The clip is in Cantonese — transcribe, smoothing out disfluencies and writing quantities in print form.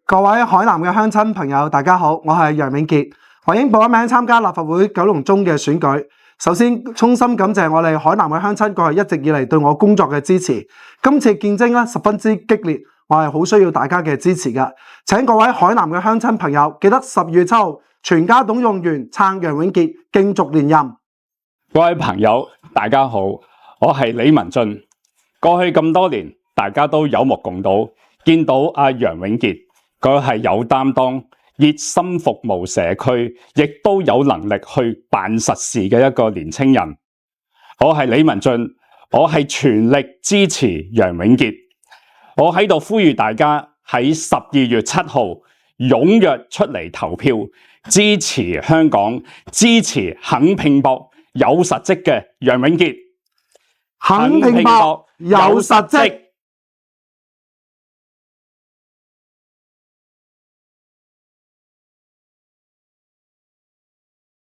各位海南嘅鄉親朋友，大家好，我係楊永傑，我已經報咗名參加立法會九龍中嘅選舉。首先，衷心感謝我哋海南嘅鄉親過去一直以嚟對我工作嘅支持。今次競爭咧十分之激烈，我係好需要大家嘅支持㗎。請各位海南嘅鄉親朋友記得12月7號全家動用完撐楊永傑，競逐連任。各位朋友，大家好，我係李文俊。過去咁多年，大家都有目共睹，見到阿楊永傑，佢係有擔當、熱心服務社區，亦都有能力去辦實事嘅一個年青人。我係李文俊，我係全力支持楊永傑。我喺度呼籲大家喺12月7號踴躍出嚟投票，支持香港，支持肯拼搏、有實績嘅楊永傑。肯拼搏，有實績。